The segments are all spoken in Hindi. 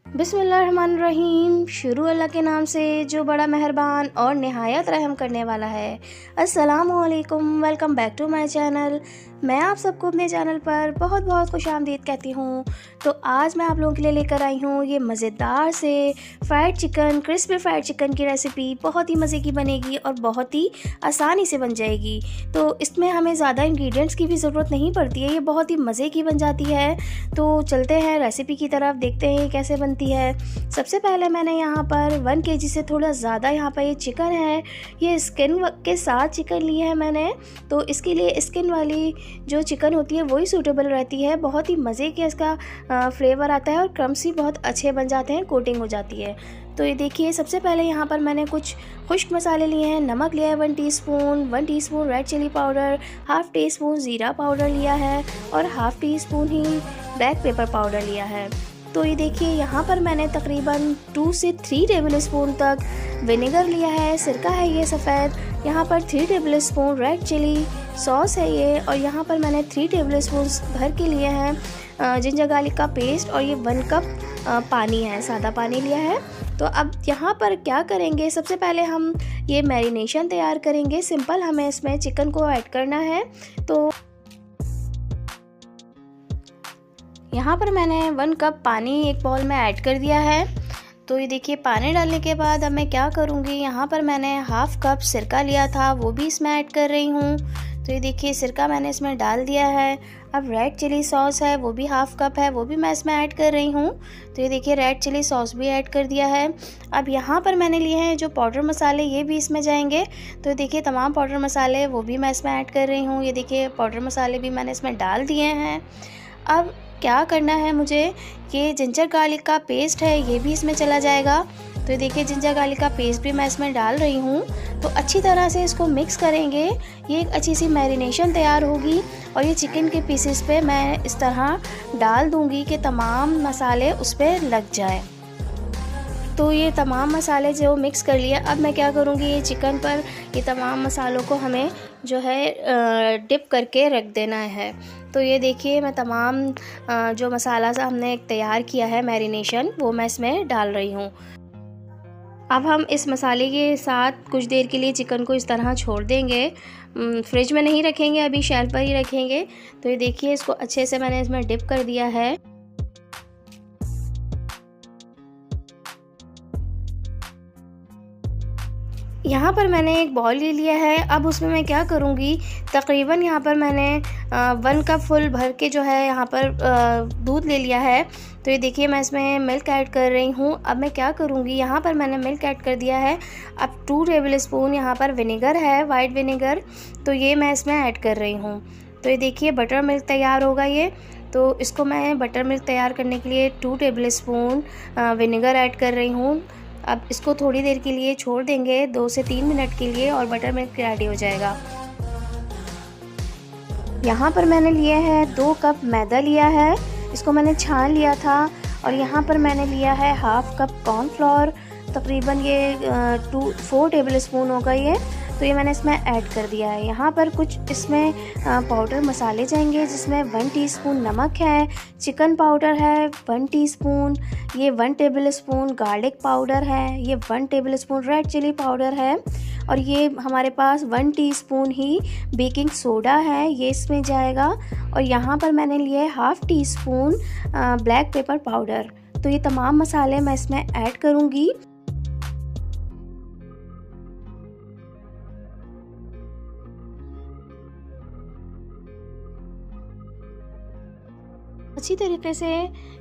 बिस्मिल्लाहिर्रहमानिर्रहीम। शुरू अल्लाह के नाम से जो बड़ा मेहरबान और निहायत रहम करने वाला है। अस्सलामु अलैकुम, welcome back to my channel. मैं आप सबको अपने चैनल पर बहुत बहुत खुशामदीद कहती हूँ। तो आज मैं आप लोगों के लिए लेकर आई हूँ ये मज़ेदार से fried chicken, crispy fried chicken की रेसिपी। बहुत ही मज़े की बनेगी और बहुत ही आसानी से बन जाएगी। तो इसमें हमें ज़्यादा इंग्रेडिएंट्स की भी ज़रूरत नहीं पड़ती है, ये बहुत ही मज़े की बन जाती है। तो चलते हैं रेसिपी की तरफ, देखते हैं कैसे बनती है। सबसे पहले मैंने यहाँ पर 1 kg से थोड़ा ज़्यादा यहाँ पर ये चिकन है, ये स्किन के साथ चिकन ली है मैंने। तो इसके लिए स्किन वाली जो चिकन होती है वही सूटेबल रहती है। बहुत ही मज़े के इसका फ्लेवर आता है और क्रम्स भी बहुत अच्छे बन जाते हैं, कोटिंग हो जाती है। तो ये देखिए, सबसे पहले यहाँ पर मैंने कुछ खुश्क मसाले लिए हैं। नमक लिया है 1 teaspoon, 1 teaspoon red chilli powder, half teaspoon ज़ीरा पाउडर लिया है और हाफ़ टीस्पून ही ब्लैक पेपर पाउडर लिया है। तो ये देखिए, यहाँ पर मैंने तकरीबन 2 से 3 टेबल स्पून तक विनेगर लिया है, सिरका है ये सफ़ेद। यहाँ पर 3 tablespoon red chilli sauce है ये, और यहाँ पर मैंने 3 टेबल स्पून भर के लिए हैं जिंजर गार्लिक का पेस्ट, और ये 1 कप पानी है, सादा पानी लिया है। तो अब यहाँ पर क्या करेंगे, सबसे पहले हम ये मैरिनेशन तैयार करेंगे। सिंपल हमें इसमें चिकन को ऐड करना है। तो यहाँ पर मैंने 1 कप पानी एक बाउल में ऐड कर दिया है। तो ये देखिए, पानी डालने के बाद अब मैं क्या करूँगी, यहाँ पर मैंने हाफ़ कप सिरका लिया था, वो भी इसमें ऐड कर रही हूँ। तो ये देखिए, सिरका मैंने इसमें डाल दिया है। अब रेड चिली सॉस है, वो भी हाफ़ कप है, वो भी मैं इसमें ऐड कर रही हूँ। तो ये देखिए, रेड चिली सॉस भी ऐड कर दिया है। अब यहाँ पर मैंने लिए हैं जो पाउडर मसाले, ये भी इसमें जाएंगे। तो ये देखिए, तमाम पाउडर मसाले वो भी मैं इसमें ऐड कर रही हूँ। ये देखिए, पाउडर मसाले भी मैंने इसमें डाल दिए हैं। अब क्या करना है मुझे, ये जिंजर गार्लिक का पेस्ट है, ये भी इसमें चला जाएगा। तो ये देखिए, जिंजर गार्लिक का पेस्ट भी मैं इसमें डाल रही हूँ। तो अच्छी तरह से इसको मिक्स करेंगे, ये एक अच्छी सी मैरिनेशन तैयार होगी। और ये चिकन के पीसेस पे मैं इस तरह डाल दूँगी कि तमाम मसाले उस पर लग जाए। तो ये तमाम मसाले जो मिक्स कर लिए, अब मैं क्या करूँगी, ये चिकन पर ये तमाम मसालों को हमें जो है डिप करके रख देना है। तो ये देखिए, मैं तमाम जो मसाला सा हमने तैयार किया है मैरिनेशन, वो मैं इसमें डाल रही हूँ। अब हम इस मसाले के साथ कुछ देर के लिए चिकन को इस तरह छोड़ देंगे। फ्रिज में नहीं रखेंगे, अभी शेल्फ पर ही रखेंगे। तो ये देखिए, इसको अच्छे से मैंने इसमें डिप कर दिया है। यहाँ पर मैंने एक बाउल ले लिया है। अब उसमें मैं क्या करूँगी, तकरीबन यहाँ पर मैंने 1 कप फुल भर के जो है यहाँ पर दूध ले लिया है। तो ये देखिए, मैं इसमें मिल्क ऐड कर रही हूँ। अब मैं क्या करूँगी, यहाँ पर मैंने मिल्क ऐड कर दिया है। अब 2 टेबल स्पून यहाँ पर विनेगर है, वाइट विनेगर, तो ये मैं इसमें ऐड कर रही हूँ। तो ये देखिए, बटर मिल्क तैयार होगा ये। तो इसको मैं बटर मिल्क तैयार करने के लिए 2 टेबल स्पून विनेगर ऐड कर रही हूँ। अब इसको थोड़ी देर के लिए छोड़ देंगे, 2 से 3 मिनट के लिए, और बटर मिल्क रेडी हो जाएगा। यहाँ पर मैंने लिए हैं 2 कप मैदा लिया है, इसको मैंने छान लिया था। और यहाँ पर मैंने लिया है हाफ़ कप कॉर्नफ्लोर, तकरीबन ये 4 टेबल स्पून होगा ये। तो ये मैंने इसमें ऐड कर दिया है। यहाँ पर कुछ इसमें पाउडर मसाले जाएंगे, जिसमें 1 टीस्पून नमक है, चिकन पाउडर है 1 टीस्पून, ये 1 टेबल स्पून गार्लिक पाउडर है, ये 1 tablespoon red chilli powder है, और ये हमारे पास 1 टीस्पून ही बेकिंग सोडा है, ये इसमें जाएगा। और यहाँ पर मैंने लिए half teaspoon black pepper powder. तो ये तमाम मसाले मैं इसमें ऐड करूँगी। अच्छी तरीके से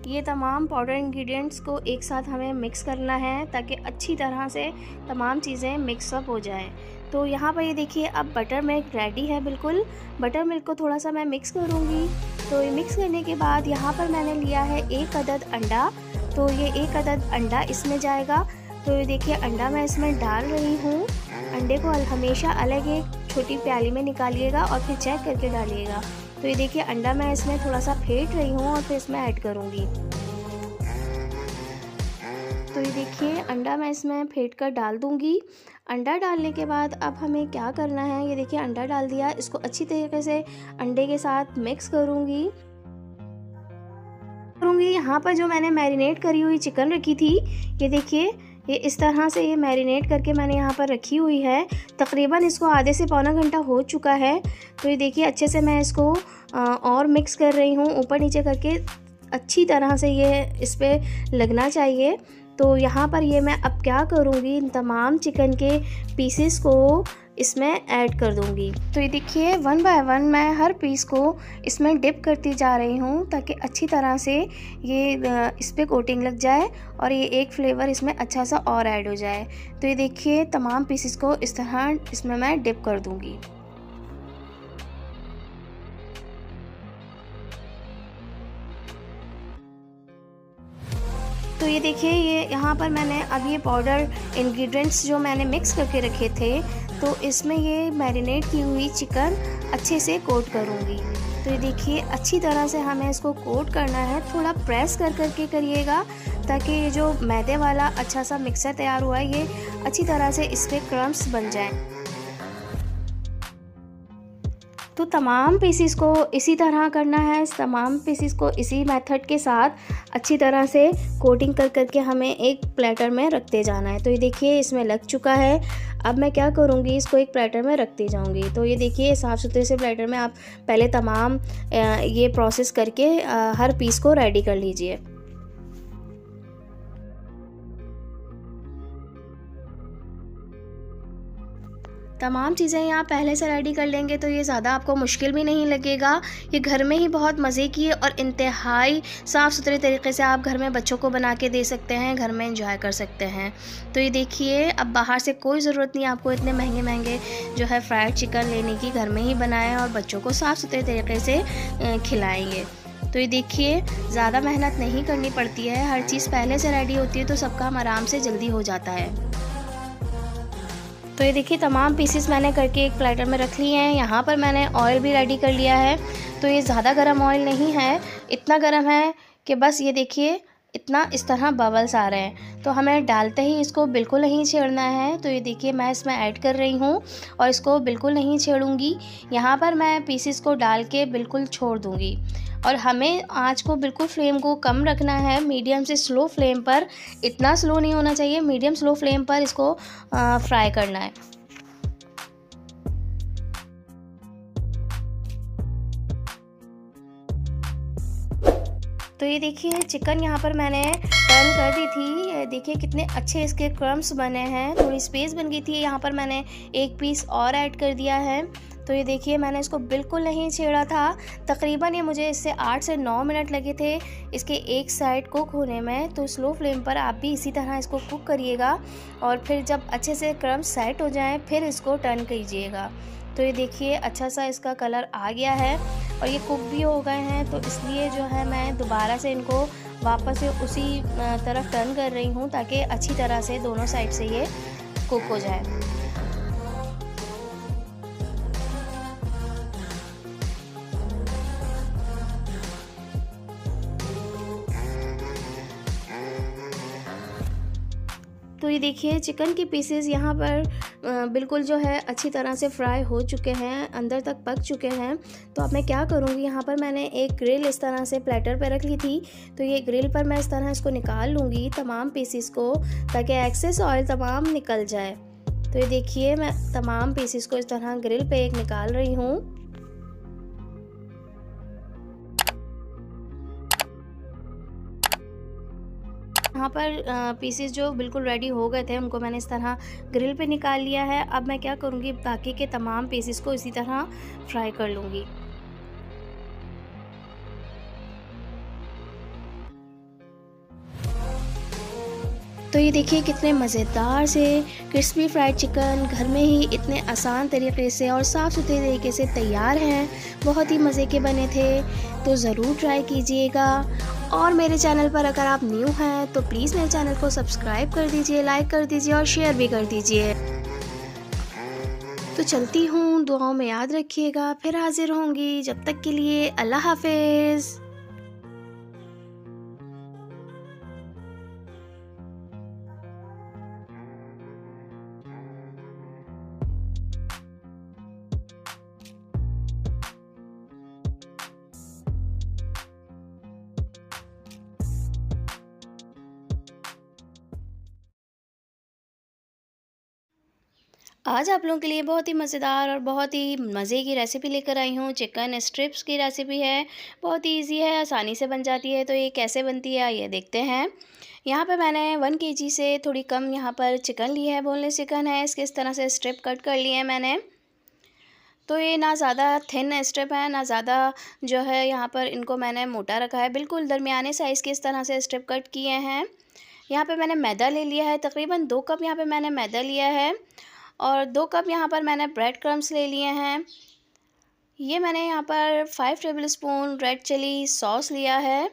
ये तमाम पाउडर इंग्रेडिएंट्स को एक साथ हमें मिक्स करना है, ताकि अच्छी तरह से तमाम चीज़ें मिक्सअप हो जाएं। तो यहाँ पर ये देखिए, अब बटर मिल्क रेडी है बिल्कुल। बटर मिल्क को थोड़ा सा मैं मिक्स करूँगी। तो ये मिक्स करने के बाद यहाँ पर मैंने लिया है 1 अदद अंडा। तो ये 1 अदद अंडा इसमें जाएगा। तो ये देखिए, अंडा मैं इसमें डाल रही हूँ। अंडे को हमेशा अलग एक छोटी प्याली में निकालिएगा और फिर चेक करके डालिएगा। तो ये देखिए, अंडा मैं इसमें थोड़ा सा फेंट रही हूँ और फिर इसमें ऐड करूँगी। तो ये देखिए, अंडा मैं इसमें फेंट कर डाल दूँगी। अंडा डालने के बाद अब हमें क्या करना है, ये देखिए, अंडा डाल दिया, इसको अच्छी तरीके से अंडे के साथ मिक्स करूँगी। करूँगी, यहाँ पर जो मैंने मैरिनेट करी हुई चिकन रखी थी, ये देखिए ये इस तरह से ये मैरिनेट करके मैंने यहाँ पर रखी हुई है। तकरीबन इसको आधे से पौना घंटा हो चुका है। तो ये देखिए अच्छे से मैं इसको और मिक्स कर रही हूँ, ऊपर नीचे करके अच्छी तरह से ये इस पर लगना चाहिए। तो यहाँ पर ये मैं अब क्या करूँगी, इन तमाम चिकन के पीसेस को इसमें ऐड कर दूँगी। तो ये देखिए 1 बाय 1 मैं हर पीस को इसमें डिप करती जा रही हूँ ताकि अच्छी तरह से ये इस पर कोटिंग लग जाए और ये एक फ्लेवर इसमें अच्छा सा और ऐड हो जाए। तो ये देखिए तमाम पीसेस को इस तरह इसमें मैं डिप कर दूँगी। तो ये देखिए ये यहाँ पर मैंने अब ये पाउडर इंग्रेडिएंट्स जो मैंने मिक्स करके रखे थे, तो इसमें ये मैरिनेट की हुई चिकन अच्छे से कोट करूँगी। तो ये देखिए अच्छी तरह से हमें इसको कोट करना है, थोड़ा प्रेस कर करके करिएगा ताकि ये जो मैदे वाला अच्छा सा मिक्सर तैयार हुआ है ये अच्छी तरह से इस पर क्रम्स बन जाए। तो तमाम पीसीस को इसी तरह करना है, तमाम पीसीस को इसी मेथड के साथ अच्छी तरह से कोटिंग कर करके हमें एक प्लेटर में रखते जाना है। तो ये देखिए इसमें लग चुका है। अब मैं क्या करूँगी, इसको एक प्लेटर में रखती जाऊँगी। तो ये देखिए साफ़ सुथरे से प्लेटर में आप पहले तमाम ये प्रोसेस करके हर पीस को रेडी कर लीजिए। तमाम चीज़ें यहाँ पहले से रेडी कर लेंगे तो ये ज़्यादा आपको मुश्किल भी नहीं लगेगा। ये घर में ही बहुत मज़े की और इंतहाई साफ़ सुथरे तरीके से आप घर में बच्चों को बना के दे सकते हैं, घर में एंजॉय कर सकते हैं। तो ये देखिए अब बाहर से कोई ज़रूरत नहीं आपको इतने महंगे महंगे जो है फ्राइड चिकन लेने की, घर में ही बनाएं और बच्चों को साफ़ सुथरे तरीके से खिलाएँगे। तो ये देखिए ज़्यादा मेहनत नहीं करनी पड़ती है, हर चीज़ पहले से रेडी होती है तो सब काम आराम से जल्दी हो जाता है। तो ये देखिए तमाम पीसेस मैंने करके एक प्लेटर में रख लिए हैं। यहाँ पर मैंने ऑयल भी रेडी कर लिया है। तो ये ज़्यादा गर्म ऑयल नहीं है, इतना गर्म है कि बस ये देखिए इतना इस तरह बबल्स आ रहे हैं। तो हमें डालते ही इसको बिल्कुल नहीं छेड़ना है। तो ये देखिए मैं इसमें ऐड कर रही हूँ और इसको बिल्कुल नहीं छेड़ूंगी। यहाँ पर मैं पीसेस को डाल के बिल्कुल छोड़ दूँगी और हमें आँच को बिल्कुल फ्लेम को कम रखना है, मीडियम से स्लो फ्लेम पर। इतना स्लो नहीं होना चाहिए, मीडियम स्लो फ्लेम पर इसको फ्राई करना है। तो ये देखिए चिकन यहाँ पर मैंने टर्न कर दी थी। ये देखिए कितने अच्छे इसके क्रम्स बने हैं, थोड़ी स्पेस बन गई थी, यहाँ पर मैंने एक पीस और ऐड कर दिया है। तो ये देखिए मैंने इसको बिल्कुल नहीं छेड़ा था। तकरीबन ये मुझे इससे 8 से 9 मिनट लगे थे इसके एक साइड कुक होने में। तो स्लो फ्लेम पर आप भी इसी तरह इसको कुक करिएगा और फिर जब अच्छे से क्रम्स सेट हो जाएं फिर इसको टर्न कीजिएगा। तो ये देखिए अच्छा सा इसका कलर आ गया है और ये कुक भी हो गए हैं। तो इसलिए जो है मैं दोबारा से इनको वापस से उसी तरफ टर्न कर रही हूँ ताकि अच्छी तरह से दोनों साइड से ये कुक हो जाए। तो ये देखिए चिकन के पीसेस यहाँ पर बिल्कुल जो है अच्छी तरह से फ्राई हो चुके हैं, अंदर तक पक चुके हैं। तो अब मैं क्या करूँगी, यहाँ पर मैंने एक ग्रिल इस तरह से प्लेटर पर रख ली थी। तो ये ग्रिल पर मैं इस तरह इसको निकाल लूँगी तमाम पीसेस को ताकि एक्सेस ऑयल तमाम निकल जाए। तो ये देखिए मैं तमाम पीसेस को इस तरह ग्रिल पे एक निकाल रही हूँ। यहाँ पर पीसेस जो बिल्कुल रेडी हो गए थे उनको मैंने इस तरह ग्रिल पे निकाल लिया है। अब मैं क्या करूँगी, बाकी के तमाम पीसेस को इसी तरह फ्राई कर लूँगी। तो ये देखिए कितने मज़ेदार से क्रिस्पी फ्राइड चिकन घर में ही इतने आसान तरीके से और साफ़ सुथरे तरीके से तैयार हैं। बहुत ही मज़े के बने थे, तो ज़रूर ट्राई कीजिएगा। और मेरे चैनल पर अगर आप न्यू हैं तो प्लीज़ मेरे चैनल को सब्सक्राइब कर दीजिए, लाइक कर दीजिए और शेयर भी कर दीजिए। तो चलती हूँ, दुआओं में याद रखिएगा, फिर हाजिर होंगी। जब तक के लिए अल्लाह हाफिज़। आज आप लोगों के लिए बहुत ही मज़ेदार और बहुत ही मज़े की रेसिपी लेकर आई हूँ। चिकन स्ट्रिप्स की रेसिपी है। बहुत ही ईज़ी है, आसानी से बन जाती है। तो ये कैसे बनती है ये देखते हैं। यहाँ पे मैंने 1 केजी से थोड़ी कम यहाँ पर चिकन ली है, बोनलेस चिकन है। इसके इस तरह से स्ट्रिप कट कर लिए हैं मैंने। तो ये ना ज़्यादा थिन स्ट्रिप है, ना ज़्यादा जो है यहाँ पर इनको मैंने मोटा रखा है। बिल्कुल दरमियाने साइज़ के इस तरह से स्ट्रिप कट किए हैं। यहाँ पे मैंने मैदा ले लिया है, तकरीबन 2 कप यहाँ पे मैंने मैदा लिया है। और 2 कप यहाँ पर मैंने ब्रेड क्रम्स ले लिए हैं। ये मैंने यहाँ पर 5 टेबलस्पून रेड चिली सॉस लिया है।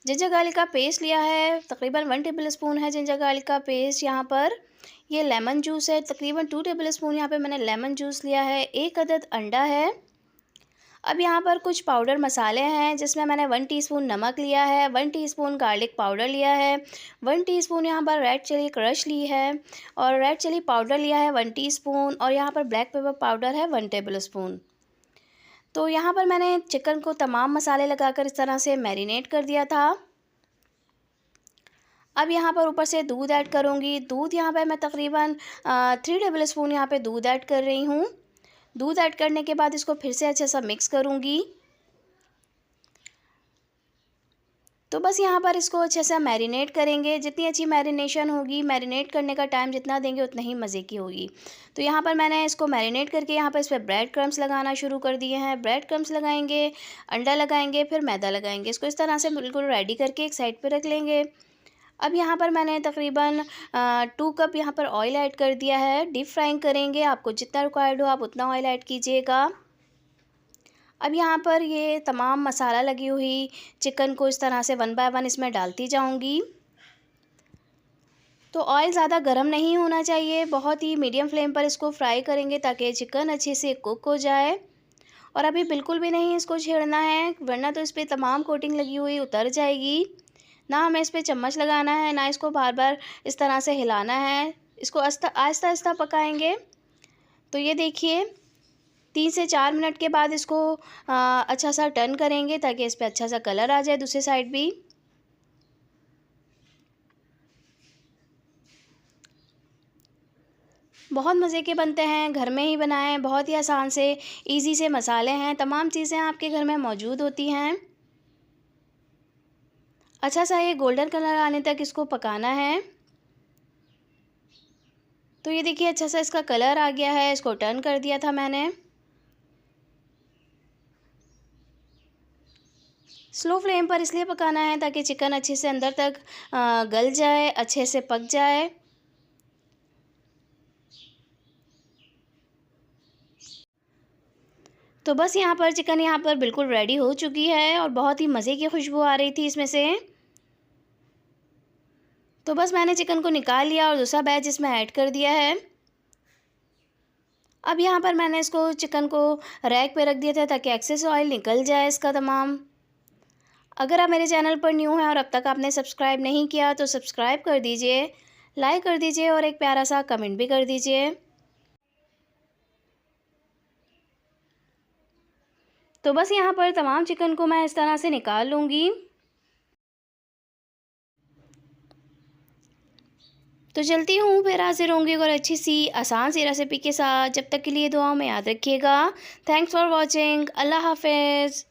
जिंजर गार्लिक का पेस्ट लिया है, तकरीबन 1 टेबलस्पून है जिंजर गार्लिक का पेस्ट यहाँ पर। ये लेमन जूस है, तकरीबन 2 टेबलस्पून यहाँ पे मैंने लेमन जूस लिया है। 1 अदद अंडा है। अब यहाँ पर कुछ पाउडर मसाले हैं जिसमें मैंने 1 टीस्पून नमक लिया है, 1 टीस्पून गार्लिक पाउडर लिया है, 1 टीस्पून यहाँ पर रेड चिली क्रश ली है और रेड चिली पाउडर लिया है 1 टीस्पून और यहाँ पर ब्लैक पेपर पाउडर है 1 टेबलस्पून। तो यहाँ पर मैंने चिकन को तमाम मसाले लगाकर इस तरह से मैरिनेट कर दिया था। अब यहाँ पर ऊपर से दूध ऐड करूँगी। दूध यहाँ पर मैं तकरीबन 3 टेबलस्पून यहाँ पर दूध ऐड कर रही हूँ। दूध ऐड करने के बाद इसको फिर से अच्छे से मिक्स करूँगी। तो बस यहाँ पर इसको अच्छे से मैरिनेट करेंगे। जितनी अच्छी मैरिनेशन होगी, मैरिनेट करने का टाइम जितना देंगे उतना ही मज़े की होगी। तो यहाँ पर मैंने इसको मैरिनेट करके यहाँ पर इस पर ब्रेड क्रम्स लगाना शुरू कर दिए हैं। ब्रेड क्रम्स लगाएंगे, अंडा लगाएंगे, फिर मैदा लगाएंगे। इसको इस तरह से बिल्कुल रेडी करके एक साइड पर रख लेंगे। अब यहाँ पर मैंने तकरीबन 2 कप यहाँ पर ऑयल ऐड कर दिया है। डीप फ्राइंग करेंगे, आपको जितना रिक्वायर्ड हो आप उतना ऑयल ऐड कीजिएगा। अब यहाँ पर ये तमाम मसाला लगी हुई चिकन को इस तरह से 1 बाय 1 इसमें डालती जाऊँगी। तो ऑयल ज़्यादा गर्म नहीं होना चाहिए, बहुत ही मीडियम फ्लेम पर इसको फ्राई करेंगे ताकि चिकन अच्छे से कुक हो जाए। और अभी बिल्कुल भी नहीं इसको छेड़ना है, वरना तो इस पर तमाम कोटिंग लगी हुई उतर जाएगी। ना हमें इस पर चम्मच लगाना है, ना इसको बार बार इस तरह से हिलाना है। इसको आहिस्ता आहिस्ता पकाएंगे। तो ये देखिए 3 से 4 मिनट के बाद इसको अच्छा सा टर्न करेंगे ताकि इस पे अच्छा सा कलर आ जाए दूसरी साइड भी। बहुत मज़े के बनते हैं, घर में ही बनाएं, बहुत ही आसान से इजी से मसाले हैं, तमाम चीज़ें आपके घर में मौजूद होती हैं। अच्छा सा ये गोल्डन कलर आने तक इसको पकाना है। तो ये देखिए अच्छा सा इसका कलर आ गया है, इसको टर्न कर दिया था मैंने। स्लो फ्लेम पर इसलिए पकाना है ताकि चिकन अच्छे से अंदर तक गल जाए, अच्छे से पक जाए। तो बस यहाँ पर चिकन यहाँ पर बिल्कुल रेडी हो चुकी है और बहुत ही मज़े की खुशबू आ रही थी इसमें से। तो बस मैंने चिकन को निकाल लिया और दूसरा बैच इसमें ऐड कर दिया है। अब यहाँ पर मैंने इसको चिकन को रैक पे रख दिया था ताकि एक्सेस ऑयल निकल जाए इसका तमाम। अगर आप मेरे चैनल पर न्यू हैं और अब तक आपने सब्सक्राइब नहीं किया तो सब्सक्राइब कर दीजिए, लाइक कर दीजिए और एक प्यारा सा कमेंट भी कर दीजिए। तो बस यहाँ पर तमाम चिकन को मैं इस तरह से निकाल लूँगी। तो चलती हूँ, फिर हाजिर होंगी और अच्छी सी आसान सी रेसिपी के साथ। जब तक के लिए दुआओं में याद रखिएगा। Thanks for watching. अल्लाह हाफिज़।